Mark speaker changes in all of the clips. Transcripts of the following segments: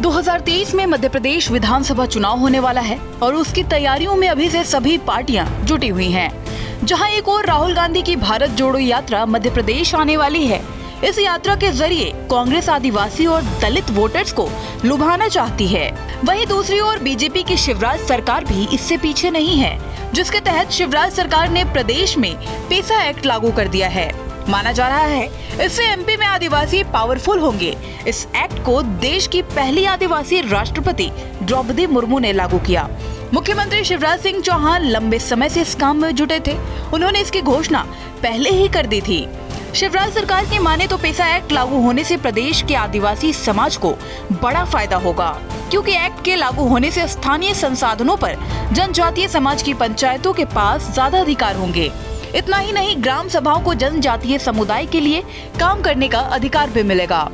Speaker 1: 2023 में मध्य प्रदेश विधानसभा चुनाव होने वाला है और उसकी तैयारियों में अभी से सभी पार्टियां जुटी हुई हैं। जहां एक और राहुल गांधी की भारत जोड़ो यात्रा मध्य प्रदेश आने वाली है। इस यात्रा के जरिए कांग्रेस आदिवासी और दलित वोटर्स को लुभाना चाहती है। वहीं दूसरी ओर बीजेपी की शिवराज सरकार भी इससे पीछे नहीं है, जिसके तहत शिवराज सरकार ने प्रदेश में पेसा एक्ट लागू कर दिया है। माना जा रहा है इससे एमपी में आदिवासी पावरफुल होंगे। इस एक्ट को देश की पहली आदिवासी राष्ट्रपति द्रौपदी मुर्मू ने लागू किया। मुख्यमंत्री शिवराज सिंह चौहान लंबे समय से इस काम में जुटे थे। उन्होंने इसकी घोषणा पहले ही कर दी थी। शिवराज सरकार की माने तो पेसा एक्ट लागू होने से प्रदेश के आदिवासी समाज को बड़ा फायदा होगा, क्योंकि एक्ट के लागू होने से स्थानीय संसाधनों पर जनजातीय समाज की पंचायतों के पास ज्यादा अधिकार होंगे। इतना ही नहीं, ग्राम सभाओं को जनजातीय समुदाय के लिए काम करने का अधिकार भी मिलेगा।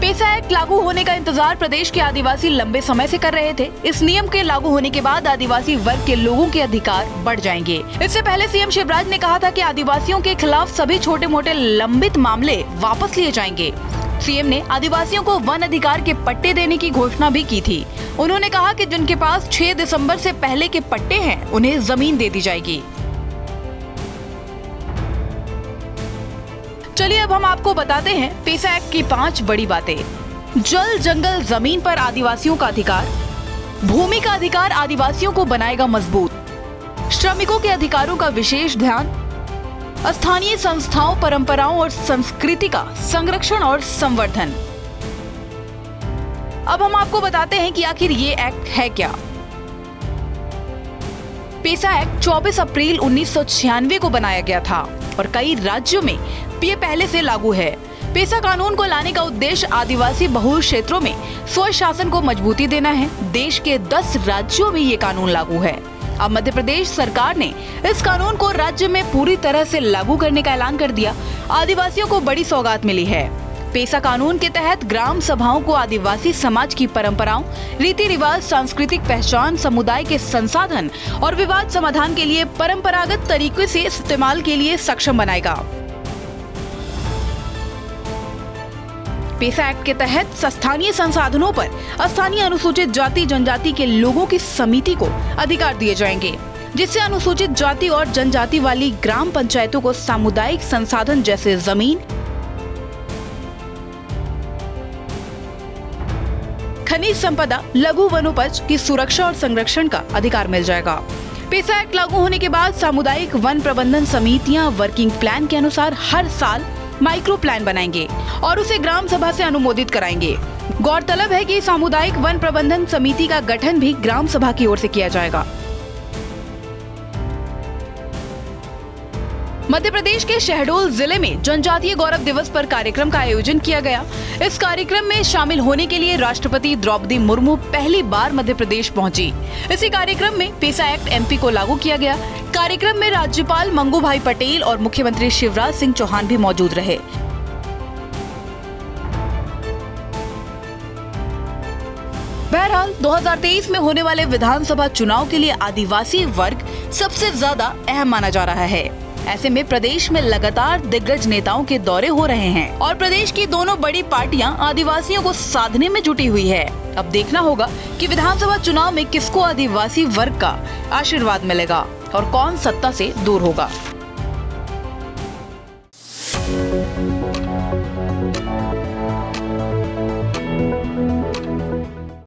Speaker 1: पेसा एक्ट लागू होने का इंतजार प्रदेश के आदिवासी लंबे समय से कर रहे थे। इस नियम के लागू होने के बाद आदिवासी वर्ग के लोगों के अधिकार बढ़ जाएंगे। इससे पहले सीएम शिवराज ने कहा था कि आदिवासियों के खिलाफ सभी छोटे मोटे लंबित मामले वापस लिए जाएंगे। सीएम ने आदिवासियों को वन अधिकार के पट्टे देने की घोषणा भी की थी। उन्होंने कहा कि जिनके पास 6 दिसंबर से पहले के पट्टे हैं, उन्हें जमीन दे दी जाएगी। चलिए अब हम आपको बताते हैं पेसा एक्ट की 5 बड़ी बातें। जल जंगल जमीन पर आदिवासियों का अधिकार, भूमि का अधिकार आदिवासियों को बनाएगा मजबूत, श्रमिकों के अधिकारों का विशेष ध्यान, स्थानीय संस्थाओं, परंपराओं और संस्कृति का संरक्षण और संवर्धन। अब हम आपको बताते हैं कि आखिर ये एक्ट है क्या। पेसा एक्ट 24 अप्रैल 1996 को बनाया गया था और कई राज्यों में ये पहले से लागू है। पेसा कानून को लाने का उद्देश्य आदिवासी बहुल क्षेत्रों में स्वशासन को मजबूती देना है। देश के 10 राज्यों में ये कानून लागू है। अब मध्य प्रदेश सरकार ने इस कानून को राज्य में पूरी तरह से लागू करने का ऐलान कर दिया। आदिवासियों को बड़ी सौगात मिली है। पेसा कानून के तहत ग्राम सभाओं को आदिवासी समाज की परंपराओं, रीति रिवाज, सांस्कृतिक पहचान, समुदाय के संसाधन और विवाद समाधान के लिए परंपरागत तरीके से इस्तेमाल के लिए सक्षम बनाएगा। पेसा एक्ट के तहत स्थानीय संसाधनों पर स्थानीय अनुसूचित जाति जनजाति के लोगों की समिति को अधिकार दिए जाएंगे, जिससे अनुसूचित जाति और जनजाति वाली ग्राम पंचायतों को सामुदायिक संसाधन जैसे जमीन, खनिज संपदा, लघु वनोपज की सुरक्षा और संरक्षण का अधिकार मिल जाएगा। पेसा एक्ट लागू होने के बाद सामुदायिक वन प्रबंधन समितियां वर्किंग प्लान के अनुसार हर साल माइक्रो प्लान बनाएंगे और उसे ग्राम सभा से अनुमोदित कराएंगे। गौरतलब है कि सामुदायिक वन प्रबंधन समिति का गठन भी ग्राम सभा की ओर से किया जाएगा। मध्य प्रदेश के शहडोल जिले में जनजातीय गौरव दिवस पर कार्यक्रम का आयोजन किया गया। इस कार्यक्रम में शामिल होने के लिए राष्ट्रपति द्रौपदी मुर्मू पहली बार मध्य प्रदेश पहुंची। इसी कार्यक्रम में पेसा एक्ट एमपी को लागू किया गया। कार्यक्रम में राज्यपाल मंगूभाई पटेल और मुख्यमंत्री शिवराज सिंह चौहान भी मौजूद रहे। बहरहाल 2023 में होने वाले विधानसभा चुनाव के लिए आदिवासी वर्ग सबसे ज्यादा अहम माना जा रहा है। ऐसे में प्रदेश में लगातार दिग्गज नेताओं के दौरे हो रहे हैं और प्रदेश की दोनों बड़ी पार्टियां आदिवासियों को साधने में जुटी हुई है। अब देखना होगा कि विधानसभा चुनाव में किसको आदिवासी वर्ग का आशीर्वाद मिलेगा और कौन सत्ता से दूर होगा।